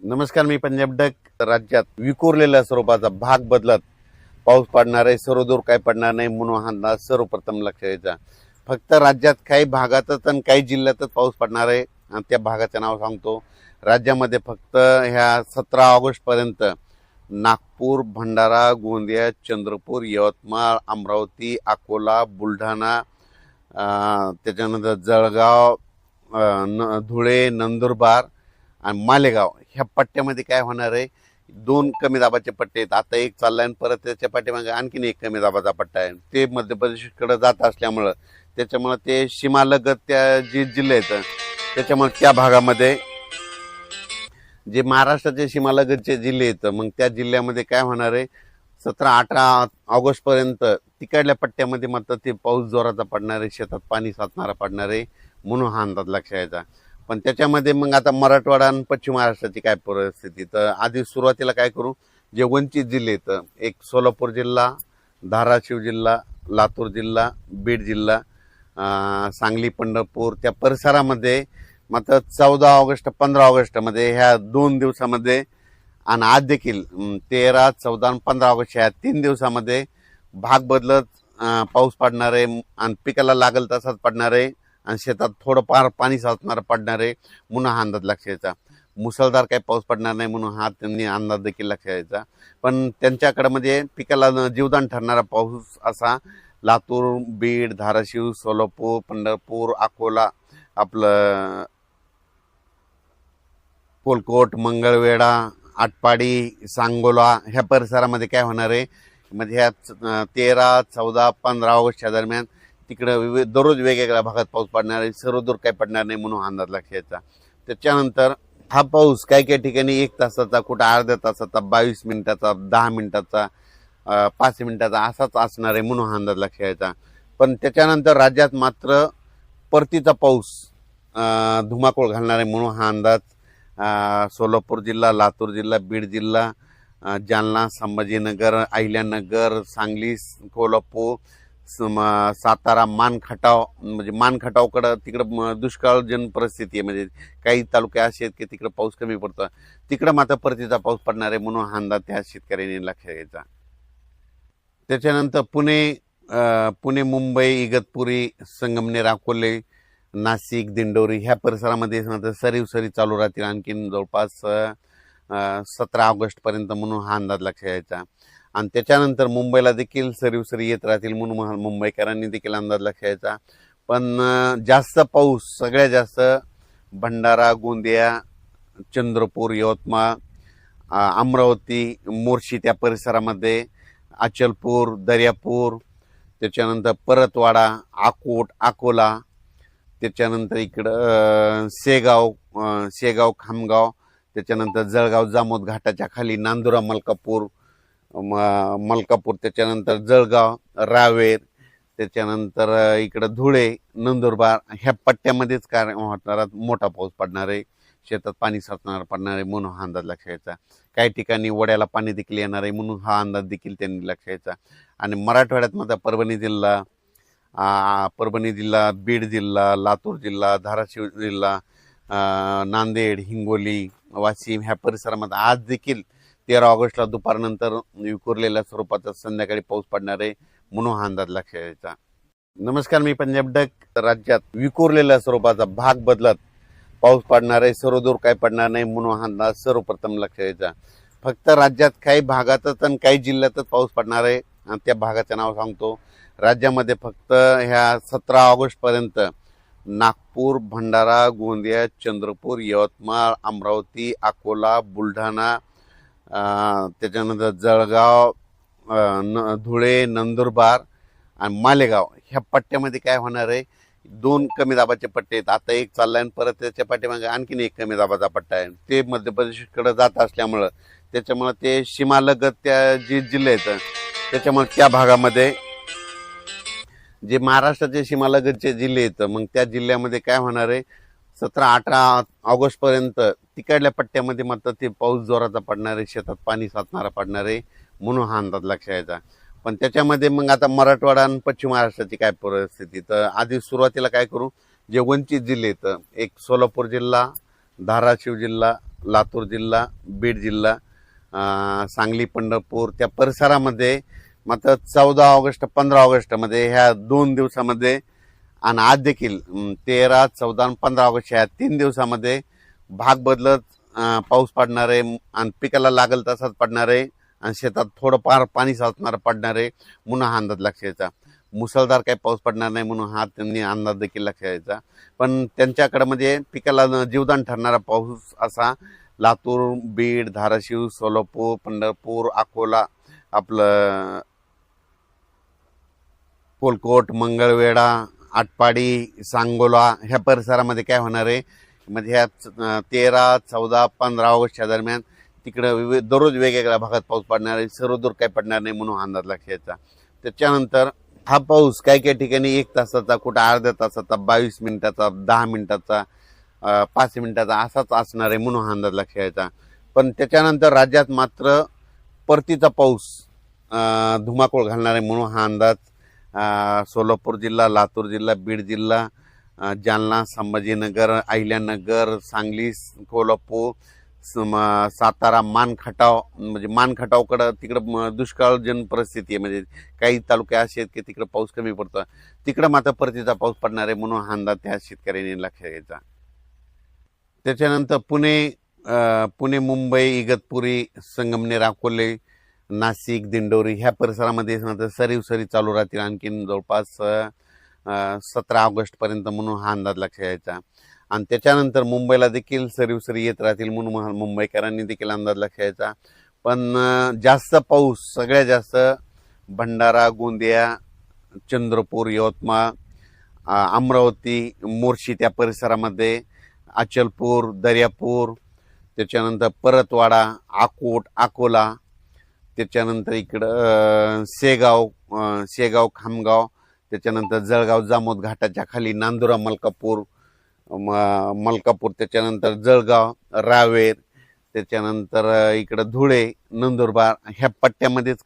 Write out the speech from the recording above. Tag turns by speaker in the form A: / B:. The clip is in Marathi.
A: नमस्कार, मी पंजाब डक. राज्यात विखुरलेल्या स्वरूपाचा भाग बदलत पाऊस पडणार आहे. सर्वदूर काही पडणार नाही म्हणून हा अंदाज सर्वप्रथम लक्षात घ्यायचा. फक्त राज्यात काही भागातच आणि काही जिल्ह्यातच पाऊस पडणार आहे आणि त्या भागाचं नाव सांगतो. राज्यामध्ये फक्त ह्या 17 ऑगस्ट पर्यंत नागपूर, भंडारा, गोंदिया, चंद्रपूर, यवतमाळ, अमरावती, अकोला, बुलढाणा, त्याच्यानंतर जळगाव, धुळे, नंदुरबार आणि मालेगाव ह्या पट्ट्यामध्ये काय होणार आहे, दोन कमी दाबाचे पट्टे आहेत. आता एक चाललाय आणि परत त्याच्या पाठीमागे आणखीन एक कमी दाबाचा पट्टा आहे. ते मध्य प्रदेशकडे जात असल्यामुळं त्याच्यामुळे ते सीमालगत त्या जे जिल्हे आहेत त्याच्यामुळे त्या भागामध्ये जे महाराष्ट्राचे सीमालगतचे जिल्हे आहेत मग त्या जिल्ह्यामध्ये काय होणार आहे, 17-18 ऑगस्ट पर्यंत तिकडल्या पट्ट्यामध्ये मात्र ते पाऊस जोराचा पडणार आहे, शेतात पाणी साचणारा पडणार आहे म्हणून हा अंदाज लक्षात यायचा. पण त्याच्यामध्ये मग आता मराठवाडा आणि पश्चिम महाराष्ट्राची काय परिस्थिती, तर आधी सुरुवातीला काय करू, जे वंचित जिल्हे आहेत, एक सोलापूर जिल्हा, धाराशिव जिल्हा, लातूर जिल्हा, बीड जिल्हा, सांगली, पंढरपूर त्या परिसरामध्ये मात्र 14 ऑगस्ट 15 ऑगस्टमध्ये ह्या 2 दिवसामध्ये आणि आज देखील 13, 14 आणि 15 ऑगस्ट ह्या 3 दिवसामध्ये भाग बदलत पाऊस पडणार आहे आणि पिकाला लागल तसाच पडणार आहे आणि शेतात थोडंफार पाणी साचणार पडणार आहे म्हणून हा अंदाज लक्षात यायचा. मुसळधार काही पाऊस पडणार नाही म्हणून हा त्यांनी अंदाज देखील लक्षात यायचा. पण त्यांच्याकडे म्हणजे पिकाला जीवदान ठरणारा पाऊस असा लातूर, बीड, धाराशिव, सोलापूर, पंढरपूर, अकोला, आपलं कोलकोट, मंगळवेढा, आटपाडी, सांगोला ह्या परिसरामध्ये काय होणार आहे, म्हणजे ह्या 13, 14, 15 ऑगस्टच्या दरम्यान तिकडं दररोज वेगवेगळ्या भागात पाऊस पडणार आहे, सर्वदूर काही पडणार नाही म्हणून अंदाज लक्षात यायचा. त्याच्यानंतर हा पाऊस काही काही ठिकाणी 1 तासाचा, कुठं अर्ध्या तासाचा, 22 मिनिटाचा, 10 मिनिटाचा, 5 मिनिटाचा असाच असणार आहे म्हणून हा अंदाज लक्षात यायचा. पण त्याच्यानंतर राज्यात मात्र परतीचा पाऊस धुमाकूळ घालणार आहे म्हणून हा अंदाज सोलापूर जिल्हा, लातूर जिल्हा, बीड जिल्हा, जालना, संभाजीनगर, अहिल्यानगर, सांगली, कोल्हापूर, सातारा, मानखटाव, म्हणजे मानखटावकडं तिकडं दुष्काळजन परिस्थिती आहे, म्हणजे काही तालुके असे आहेत की तिकडं पाऊस कमी पडतो, तिकडं मात्र परतीचा पाऊस पडणार आहे म्हणून हा अंदाज त्या शेतकऱ्यांनी लक्षात घ्यायचा. त्याच्यानंतर पुणे, मुंबई, इगतपुरी, संगमनेर, अकोले, नाशिक, दिंडोरी ह्या परिसरामध्ये सरी चालू राहतील आणखीन जवळपास 17 ऑगस्ट पर्यंत म्हणून हा अंदाज लक्षात यायचा. आणि त्याच्यानंतर मुंबईला देखील सरी येत राहतील म्हणून मुंबईकरांनी देखील अंदाज लक्षात यायचा. पण जास्त पाऊस सगळ्यात जास्त भंडारा, गोंदिया, चंद्रपूर, यवतमाळ, अमरावती, मोर्शी त्या परिसरामध्ये, अचलपूर, दर्यापूर, त्याच्यानंतर परतवाडा, आकोट, अकोला, त्याच्यानंतर इकडं शेगाव, खामगाव, त्याच्यानंतर जळगाव, जामोद घाटाच्या खाली नांदुरा, मलकापूर, त्याच्यानंतर जळगाव, रावेर, त्याच्यानंतर इकडं धुळे, नंदुरबार ह्या पट्ट्यामध्येच काय होणार, मोठा पाऊस पडणार आहे, शेतात पाणी साचणार पडणार आहे म्हणून हा अंदाज लक्षात यायचा. काही ठिकाणी वड्याला पाणी देखील येणार आहे म्हणून हा अंदाज देखील त्यांनी लक्षात यायचा. आणि मराठवाड्यात मात्र परभणी जिल्हा, बीड जिल्हा, लातूर जिल्हा, धाराशिव जिल्हा, नांदेड, हिंगोली, वाशिम ह्या परिसरामध्ये आज देखील 13 ऑगस्टला दुपारनंतर विखुरलेल्या स्वरूपाचा संध्याकाळी पाऊस पडणार आहे म्हणून हा अंदाज लक्षात यायचा. नमस्कार, मी पंजाब डक. राज्यात विखुरलेल्या स्वरूपाचा भाग बदलत पाऊस पडणार आहे, सर्वदूर काही पडणार नाही म्हणून हा अंदाज सर्वप्रथम लक्षात यायचा. फक्त राज्यात काही भागातच आणि काही जिल्ह्यातच पाऊस पडणार आहे आणि त्या भागाचं नाव सांगतो. राज्यामध्ये फक्त ह्या 17 ऑगस्ट पर्यंत नागपूर, भंडारा, गोंदिया, चंद्रपूर, यवतमाळ, अमरावती, अकोला, बुलढाणा, त्याच्यानंतर जळगाव, धुळे, नंदुरबार आणि मालेगाव ह्या पट्ट्यामध्ये काय होणार आहे, 2 कमी दाबाचे पट्टे आहेत. आता एक चाललाय आणि परत त्याच्या पाठीमागे आणखीन एक कमी दाबाचा पट्टा आहे. ते मध्य प्रदेशकडे जात असल्यामुळं त्याच्यामुळे ते सीमालगत त्या जे जिल्हे आहेत त्याच्यामुळे त्या भागामध्ये जे महाराष्ट्राचे सीमालगतचे जिल्हे आहेत मग त्या जिल्ह्यामध्ये काय होणार आहे, 17-18 ऑगस्ट पर्यंत तिकडल्या पट्ट्यामध्ये मात्र ते पाऊस जोराचा पडणार आहे, शेतात पाणी साचणारा पडणार आहे म्हणून हा अंदाज लक्षात यायचा. पण त्याच्यामध्ये मग आता मराठवाडा आणि पश्चिम महाराष्ट्राची काय परिस्थिती, तर आधी सुरुवातीला काय करू, जे वंचित जिल्हे आहेत, एक सोलापूर जिल्हा, धाराशिव जिल्हा, लातूर जिल्हा, बीड जिल्हा, सांगली, पंढरपूर त्या परिसरामध्ये मात्र 14 ऑगस्ट 15 ऑगस्टमध्ये ह्या 2 दिवसामध्ये आणि आज देखील 13, 14 आणि 15 ऑगस्ट ह्या 3 दिवसामध्ये भाग बदलत पाऊस पडणार आहे आणि पिकाला लागल तसाच पडणार आहे आणि शेतात थोडंफार पाणी साचणार पडणार आहे म्हणून हा अंदाज लक्षात यायचा. मुसळधार काही पाऊस पडणार नाही म्हणून हा त्यांनी अंदाज देखील लक्षात यायचा. पण त्यांच्याकडे म्हणजे पिकाला जीवदान ठरणारा पाऊस असा लातूर, बीड, धाराशिव, सोलापूर, पंढरपूर, अकोला, आपलं कोलकोट, मंगळवेढा, आटपाडी, सांगोला ह्या परिसरामध्ये काय होणार आहे म्हणजे ह्या 13, 14, 15 ऑगस्टच्या दरम्यान तिकडं दररोज वेगवेगळ्या भागात पाऊस पडणार आहे. सर्वदूर काही पडणार नाही म्हणून अंदाज लक्षात यायचा. त्याच्यानंतर हा पाऊस काही काही ठिकाणी 1 तासाचा, कुठं अर्ध्या तासाचा, 22 मिनिटाचा, 10 मिनिटाचा, 5 मिनिटाचा असाच असणार आहे म्हणून हा अंदाज लक्षात यायचा. पण त्याच्यानंतर राज्यात मात्र परतीचा पाऊस धुमाकूळ घालणार आहे म्हणून हा अंदाज सोलापूर जिल्हा, लातूर जिल्हा, बीड जिल्हा, जालना, संभाजीनगर, अहिल्यानगर, सांगली, कोल्हापूर, सातारा, मानखटाव म्हणजे मानखटावकडं तिकडं दुष्काळजन्य परिस्थिती आहे. म्हणजे काही तालुके असे आहेत की तिकडं पाऊस कमी पडतो, तिकडं मात्र परतीचा पाऊस पडणार आहे म्हणून हा अंदाज त्या शेतकऱ्यांनी लक्षात घ्यायचा. त्याच्यानंतर पुणे, मुंबई, इगतपुरी, संगमनेर, अकोले, नाशिक, दिंडोरी ह्या परिसरामध्ये सरी चालू राहतील आणखीन जवळपास 17 ऑगस्ट पर्यंत म्हणून हा अंदाज लक्षात यायचा. आणि त्याच्यानंतर मुंबईला देखील सरी येत राहतील म्हणून मुंबईकरांनी देखील अंदाज लक्षात यायचा. पण जास्त पाऊस सगळ्यात जास्त भंडारा, गोंदिया, चंद्रपूर, यवतमाळ, अमरावती, मोर्शी त्या परिसरामध्ये, अचलपूर, दर्यापूर, त्याच्यानंतर परतवाडा, आकोट, अकोला, त्याच्यानंतर इकडं शेगाव, खामगाव, त्याच्यानंतर जळगाव, जामोद घाटाच्या खाली नांदुरा, मलकापूर, त्याच्यानंतर जळगाव, रावेर, त्याच्यानंतर इकडं धुळे, नंदुरबार ह्या पट्ट्यामध्येच